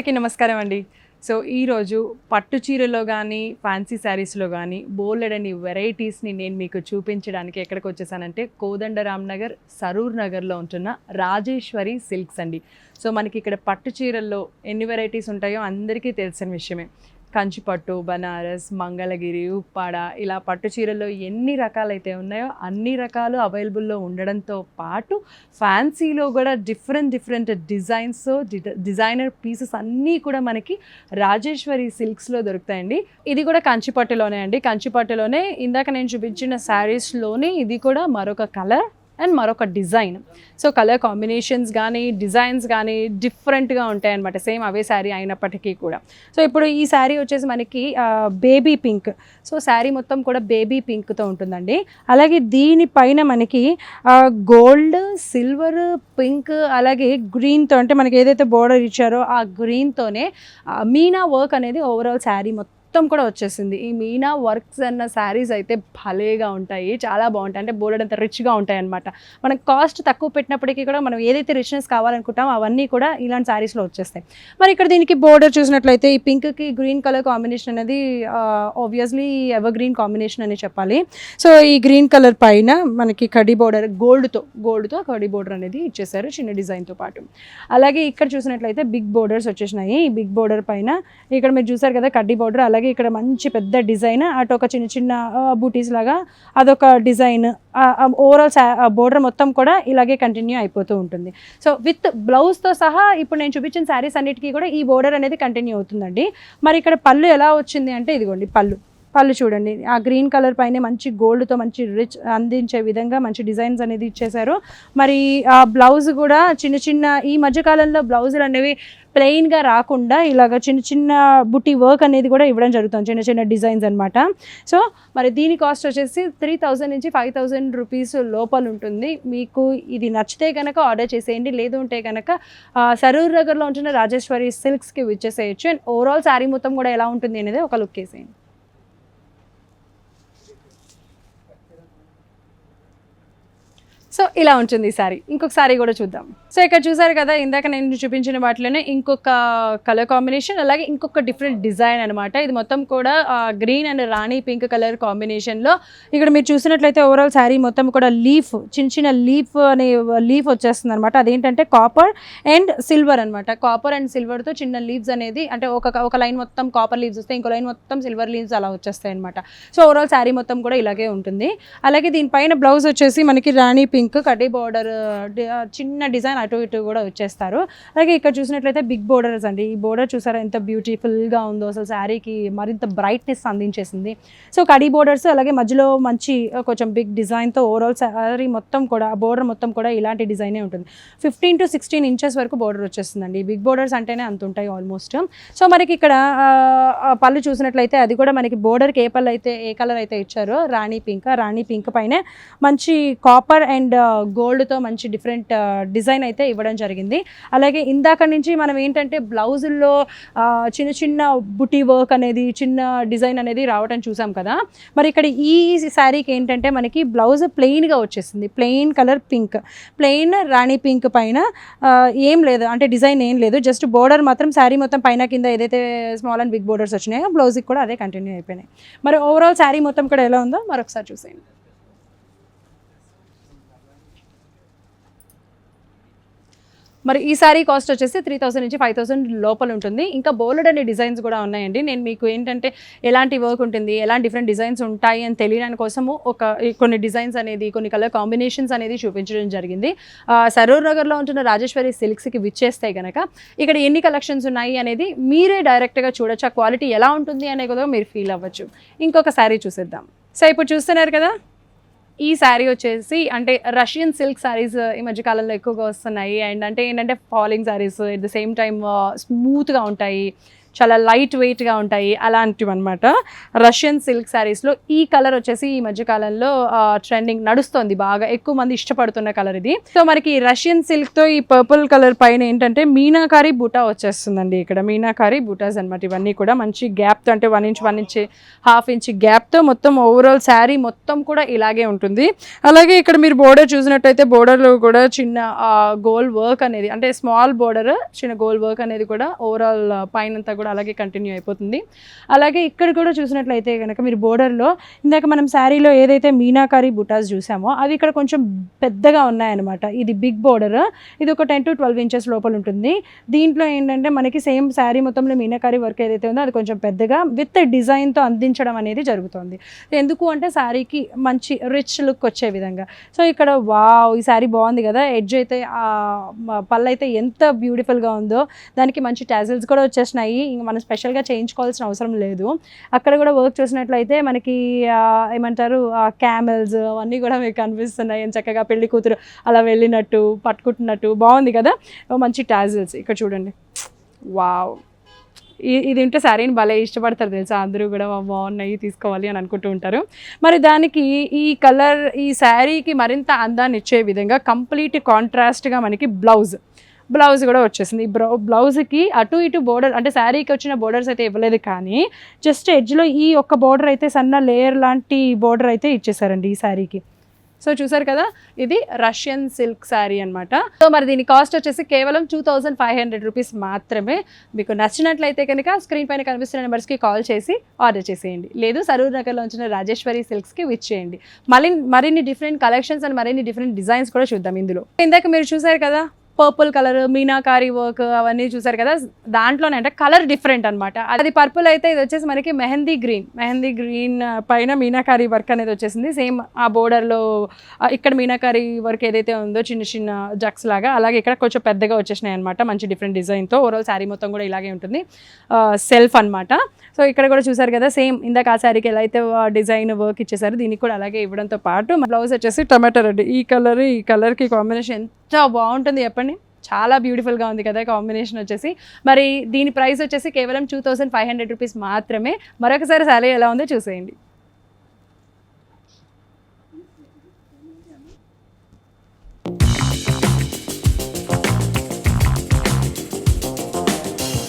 అందరికీ నమస్కారం అండి. సో ఈరోజు పట్టు చీరలో కానీ ఫ్యాన్సీ శారీస్లో కానీ బోలెడని వెరైటీస్ని నేను మీకు చూపించడానికి ఎక్కడికి వచ్చేసానంటే కోదండరామ్ నగర్ సరూర్ నగర్లో ఉంటున్న రాజేశ్వరి సిల్క్స్ అండి. సో మనకి ఇక్కడ పట్టు చీరల్లో ఎన్ని వెరైటీస్ ఉంటాయో అందరికీ తెలిసిన విషయమే. కంచిపట్టు, బనారస్, మంగళగిరి, ఉప్పాడ ఇలా పట్టు చీరల్లో ఎన్ని రకాలైతే ఉన్నాయో అన్ని రకాలు అవైలబుల్లో ఉండడంతో పాటు ఫ్యాన్సీలో కూడా డిఫరెంట్ డిజైన్స్, డిజైనర్ పీసెస్ అన్నీ కూడా మనకి రాజేశ్వరి సిల్క్స్లో దొరుకుతాయండి. ఇది కూడా కంచిపట్టులోనే అండి. కంచిపట్టులోనే ఇందాక నేను చూపించిన శారీస్లోనే ఇది కూడా మరొక కలర్ అండ్ మరొక డిజైన్. సో కలర్ కాంబినేషన్స్ కానీ డిజైన్స్ కానీ డిఫరెంట్గా ఉంటాయి అన్నమాట, సేమ్ అవే శారీ అయినప్పటికీ కూడా. సో ఇప్పుడు ఈ శారీ వచ్చేసి మనకి బేబీ పింక్. సో శారీ మొత్తం కూడా బేబీ పింక్తో ఉంటుందండి. అలాగే దీనిపైన మనకి గోల్డ్, సిల్వర్, పింక్ అలాగే గ్రీన్తో, అంటే మనకి ఏదైతే బోర్డర్ ఇచ్చారో ఆ గ్రీన్తోనే మీనా వర్క్ అనేది ఓవరాల్ శారీ మొత్తం కూడా వచ్చేసింది. ఈ మీనా వర్క్స్ అన్న శారీస్ అయితే భలేగా ఉంటాయి, చాలా బాగుంటాయి. అంటే బోర్డర్ రిచ్గా ఉంటాయి అనమాట. మనకు కాస్ట్ తక్కువ పెట్టినప్పటికీ కూడా మనం ఏదైతే రిచ్నెస్ కావాలనుకుంటామో అవన్నీ కూడా ఇలాంటి శారీస్లో వచ్చేస్తాయి. మరి ఇక్కడ దీనికి బోర్డర్ చూసినట్లయితే ఈ పింక్కి గ్రీన్ కలర్ కాంబినేషన్ అనేది ఆబ్వియస్లీ ఎవర్ గ్రీన్ కాంబినేషన్ అని చెప్పాలి. సో ఈ గ్రీన్ కలర్ పైన మనకి కడ్డీ బోర్డర్ గోల్డ్తో కడ్డీ బోర్డర్ అనేది ఇచ్చేసారు చిన్న డిజైన్తో పాటు. అలాగే ఇక్కడ చూసినట్లయితే బిగ్ బోర్డర్స్ వచ్చేసినాయి. ఈ బిగ్ బోర్డర్ పైన ఇక్కడ మీరు చూసారు కదా కడ్డీ బోర్డర్, అలాగే ఇక్కడ మంచి పెద్ద డిజైన్, అటు ఒక చిన్న చిన్న బూటీస్ లాగా అదొక డిజైన్. ఓవరాల్ బోర్డర్ మొత్తం కూడా ఇలాగే కంటిన్యూ అయిపోతూ ఉంటుంది. సో విత్ బ్లౌజ్తో సహా ఇప్పుడు నేను చూపించిన శారీస్ అన్నిటికీ కూడా ఈ బోర్డర్ అనేది కంటిన్యూ అవుతుందండి. మరి ఇక్కడ పళ్ళు ఎలా వచ్చింది అంటే ఇదిగోండి పళ్ళు చూడండి. ఆ గ్రీన్ కలర్ పైన మంచి గోల్డ్తో మంచి రిచ్ అందించే విధంగా మంచి డిజైన్స్ అనేది ఇచ్చేశారు. మరి ఆ బ్లౌజ్ కూడా చిన్న ఈ మధ్యకాలంలో బ్లౌజులు అనేవి ప్లెయిన్గా రాకుండా ఇలాగ చిన్న బుట్టి వర్క్ అనేది కూడా ఇవ్వడం జరుగుతుంది, చిన్న డిజైన్స్ అనమాట. సో మరి దీని కాస్ట్ వచ్చేసి 3000 నుంచి 5000 రూపీస్ లోపల ఉంటుంది. మీకు ఇది నచ్చితే కనుక ఆర్డర్ చేసేయండి, లేదు ఉంటే కనుక సరూర్ నగర్లో ఉంటున్న రాజేశ్వరి సిల్క్స్కి విచ్చేసేయచ్చు. అండ్ ఓవరాల్ శారీ మొత్తం కూడా ఎలా ఉంటుంది అనేది ఒక లుక్ వేసేయండి. సో ఇలా ఉంటుంది ఈ శారీ. ఇంకొక శారీ కూడా చూద్దాం. సో ఇక్కడ చూసారు కదా, ఇందాక నేను చూపించిన వాటిలోనే ఇంకొక కలర్ కాంబినేషన్, అలాగే ఇంకొక డిఫరెంట్ డిజైన్ అనమాట. ఇది మొత్తం కూడా green and Rani pink colour కాంబినేషన్లో. ఇక్కడ మీరు చూసినట్లయితే ఓవరాల్ శారీ మొత్తం కూడా చిన్న లీఫ్ వచ్చేస్తుంది అనమాట. అదేంటంటే కాపర్ అండ్ సిల్వర్ అనమాట. కాపర్ అండ్ సిల్వర్తో చిన్న లీవ్స్ అనేది, అంటే ఒక లైన్ మొత్తం కాపర్ లీవ్స్ వస్తాయి, ఇంకో లైన్ మొత్తం సిల్వర్ లీవ్స్ అలా వచ్చేస్తాయి అనమాట. సో ఓవరాల్ శారీ మొత్తం కూడా ఇలాగే ఉంటుంది. అలాగే దీనిపైన బ్లౌజ్ వచ్చేసి మనకి రాణి పింక్ కడ్డీ బోర్డర్ చిన్న డిజైన్ అటు ఇటు కూడా వచ్చేస్తారు. అలాగే ఇక్కడ చూసినట్లయితే బిగ్ బోర్డర్స్ అండి. ఈ బోర్డర్ చూసారా ఎంత బ్యూటిఫుల్గా ఉందో, అసలు శారీకి మరింత బ్రైట్నెస్ అందించేసింది. సో కడ్డీ బోర్డర్స్ అలాగే మధ్యలో మంచి కొంచెం బిగ్ డిజైన్తో ఓవరాల్ శారీ మొత్తం కూడా బోర్డర్ మొత్తం కూడా ఇలాంటి డిజైనే ఉంటుంది. 15 to 16 ఇంచెస్ వరకు బోర్డర్ వచ్చేస్తుందండి. బిగ్ బోర్డర్స్ అంటేనే అంత ఉంటాయి ఆల్మోస్ట్. సో మనకి ఇక్కడ పళ్ళు చూసినట్లయితే అది కూడా మనకి బోర్డర్కి ఏ కలర్ అయితే ఇచ్చారో రాణి పింక్ పైన మంచి కాపర్ అండ్ గోల్డ్తో మంచి డిఫరెంట్ డిజైన్ అయితే ఇవ్వడం జరిగింది. అలాగే ఇందాక నుంచి మనం ఏంటంటే బ్లౌజుల్లో చిన్న బుటీ వర్క్ అనేది చిన్న డిజైన్ అనేది రావడం చూసాం కదా. మరి ఇక్కడ ఈ శారీకి ఏంటంటే మనకి బ్లౌజ్ ప్లెయిన్గా వచ్చేసింది. ప్లెయిన్ కలర్ పింక్, ప్లెయిన్ రాణి పింక్ పైన ఏం లేదు, అంటే డిజైన్ ఏం లేదు, జస్ట్ బోర్డర్ మాత్రం శారీ మొత్తం పైన కింద ఏదైతే స్మాల్ అండ్ బిగ్ బోర్డర్స్ వచ్చినాయో బ్లౌజ్కి కూడా అదే కంటిన్యూ అయిపోయినాయి. మరి ఓవరాల్ శారీ మొత్తం కూడా ఎలా ఉందో మరొకసారి చూసేయండి. మరి ఈ శారీ కాస్ట్ వచ్చేసి 3000 నుంచి 5000 లోపల ఉంటుంది. ఇంకా బోల్డ్ అనే డిజైన్స్ కూడా ఉన్నాయండి. నేను మీకు ఏంటంటే ఎలాంటి వర్క్ ఉంటుంది, ఎలాంటి డిఫరెంట్ డిజైన్స్ ఉంటాయి అని తెలియడానికి కోసము కొన్ని డిజైన్స్ అనేది, కొన్ని కలర్ కాంబినేషన్స్ అనేది చూపించడం జరిగింది. సరూర్ నగర్లో ఉంటున్న రాజేశ్వరి సిల్క్స్కి విచ్చేస్తే కనుక ఇక్కడ ఎన్ని కలెక్షన్స్ ఉన్నాయి అనేది మీరే డైరెక్ట్గా చూడొచ్చు. ఆ క్వాలిటీ ఎలా ఉంటుంది అనే కూడా మీరు ఫీల్ అవ్వచ్చు. ఇంకొక శారీ చూసేద్దాం. సో ఇప్పుడు చూస్తున్నారు కదా, ఈ శారీ వచ్చేసి అంటే రష్యన్ సిల్క్ శారీస్ ఈ మధ్యకాలంలో ఎక్కువగా వస్తున్నాయి. అండ్ అంటే ఏంటంటే falling saris, at the same time స్మూత్గా ఉంటాయి, చాలా లైట్ వెయిట్గా ఉంటాయి అలాంటివి అనమాట. రష్యన్ సిల్క్ శారీస్లో ఈ కలర్ వచ్చేసి ఈ మధ్యకాలంలో ట్రెండింగ్ నడుస్తుంది, బాగా ఎక్కువ మంది ఇష్టపడుతున్న కలర్ ఇది. సో మనకి రష్యన్ సిల్క్తో ఈ పర్పుల్ కలర్ పైన ఏంటంటే మీనాకారి బూటా వచ్చేస్తుందండి. ఇక్కడ మీనాకారి బూటాస్ అనమాట. ఇవన్నీ కూడా మంచి గ్యాప్తో, అంటే 1 ఇంచ్ 1 ఇంచ్ ½ ఇంచ్ గ్యాప్తో మొత్తం ఓవరాల్ శారీ మొత్తం కూడా ఇలాగే ఉంటుంది. అలాగే ఇక్కడ మీరు బోర్డర్ చూసినట్టయితే బోర్డర్లో కూడా చిన్న గోల్డ్ వర్క్ అనేది, అంటే స్మాల్ బోర్డర్ చిన్న గోల్డ్ వర్క్ అనేది కూడా ఓవరాల్ పైనంతా కూడా అలాగే కంటిన్యూ అయిపోతుంది. అలాగే ఇక్కడ కూడా చూసినట్లయితే కనుక మీరు బోర్డర్లో ఇందాక మనం శారీలో ఏదైతే మీనాకారి బుటాస్ చూసామో అవి ఇక్కడ కొంచెం పెద్దగా ఉన్నాయన్నమాట. ఇది బిగ్ బోర్డర్, ఇది ఒక 10 to 12 ఇంచెస్ లోపల ఉంటుంది. దీంట్లో ఏంటంటే మనకి సేమ్ శారీ మొత్తంలో మీనాకారి వర్క్ ఏదైతే ఉందో అది కొంచెం పెద్దగా విత్ డిజైన్తో అందించడం అనేది జరుగుతుంది. ఎందుకు అంటే శారీకి మంచి రిచ్ లుక్ వచ్చే విధంగా. సో ఇక్కడ వావ్, ఈ శారీ బాగుంది కదా, ఎడ్జ్ అయితే పళ్ళు అయితే ఎంత బ్యూటిఫుల్గా ఉందో, దానికి మంచి టాజిల్స్ కూడా వచ్చేసినాయి. ఇంకా మనం స్పెషల్గా చేయించుకోవాల్సిన అవసరం లేదు. అక్కడ కూడా వర్క్ చూసినట్లయితే మనకి ఏమంటారు క్యామెల్స్ అవన్నీ కూడా మీకు కనిపిస్తున్నాయి. చక్కగా పెళ్లి కూతురు అలా వెళ్ళినట్టు పట్టుకుంటున్నట్టు బాగుంది కదా, మంచి టాజిల్స్ ఇక్కడ చూడండి. వావ్, ఇది ఉంటే శారీని భలే ఇష్టపడతారు తెలుసా, అందరూ కూడా బాగున్నాయి తీసుకోవాలి అని అనుకుంటూ ఉంటారు. మరి దానికి ఈ కలర్ ఈ శారీకి మరింత అందాన్ని ఇచ్చే విధంగా కంప్లీట్ కాంట్రాస్ట్గా మనకి బ్లౌజ్ కూడా వచ్చేసింది. బ్లౌజ్కి అటు ఇటు బోర్డర్, అంటే శారీకి వచ్చిన బోర్డర్స్ అయితే ఇవ్వలేదు, కానీ జస్ట్ ఎడ్జ్లో ఈ ఒక్క బోర్డర్ అయితే సన్న లేయర్ లాంటి బోర్డర్ అయితే ఇచ్చేసారండి ఈ శారీకి. సో చూసారు కదా, ఇది రష్యన్ సిల్క్ శారీ అనమాట. సో మరి దీని కాస్ట్ వచ్చేసి కేవలం 2500 రూపీస్ మాత్రమే. మీకు నచ్చినట్లయితే కనుక స్క్రీన్ పైన కనిపిస్తున్న నెంబర్స్కి కాల్ చేసి ఆర్డర్ చేసేయండి, లేదు సరూర్ నగర్లో ఉంచిన రాజేశ్వరి సిల్క్స్కి విచ్ చేయండి. మరిన్ని డిఫరెంట్ కలెక్షన్స్ అండ్ మరిన్ని డిఫరెంట్ డిజైన్స్ కూడా చూద్దాం ఇందులో. ఇందాక మీరు చూసారు కదా పర్పుల్ కలర్ మీనాకారి వర్క్ అవన్నీ చూసారు కదా, దాంట్లోనే అంటే కలర్ డిఫరెంట్ అనమాట. అది పర్పుల్ అయితే ఇది వచ్చేసి మనకి మెహందీ గ్రీన్ పైన మీనాకారి వర్క్ అనేది వచ్చేసింది. సేమ్ ఆ బోర్డర్లో ఇక్కడ మీనాకారి వర్క్ ఏదైతే ఉందో చిన్న చిన్న జక్స్ లాగా, అలాగే ఇక్కడ కొంచెం పెద్దగా వచ్చేసినాయి అనమాట, మంచి డిఫరెంట్ డిజైన్తో. ఓవరాల్ శారీ మొత్తం కూడా ఇలాగే ఉంటుంది, సెల్ఫ్ అనమాట. సో ఇక్కడ కూడా చూసారు కదా, సేమ్ ఇందాక ఆ శారీకి ఎలా అయితే డిజైన్ వర్క్ ఇచ్చేసారు దీనికి కూడా అలాగే ఇవ్వడంతో పాటు బ్లౌజ్ వచ్చేసి టమాటో రెడ్. ఈ కలర్కి కాంబినేషన్ ఎంత బాగుంటుంది చెప్పండి, చాలా బ్యూటిఫుల్గా ఉంది కదా కాంబినేషన్ వచ్చేసి. మరి దీని ప్రైస్ వచ్చేసి కేవలం 2500 రూపీస్ మాత్రమే. మరొకసారి శారీ ఎలా ఉందో చూసేయండి.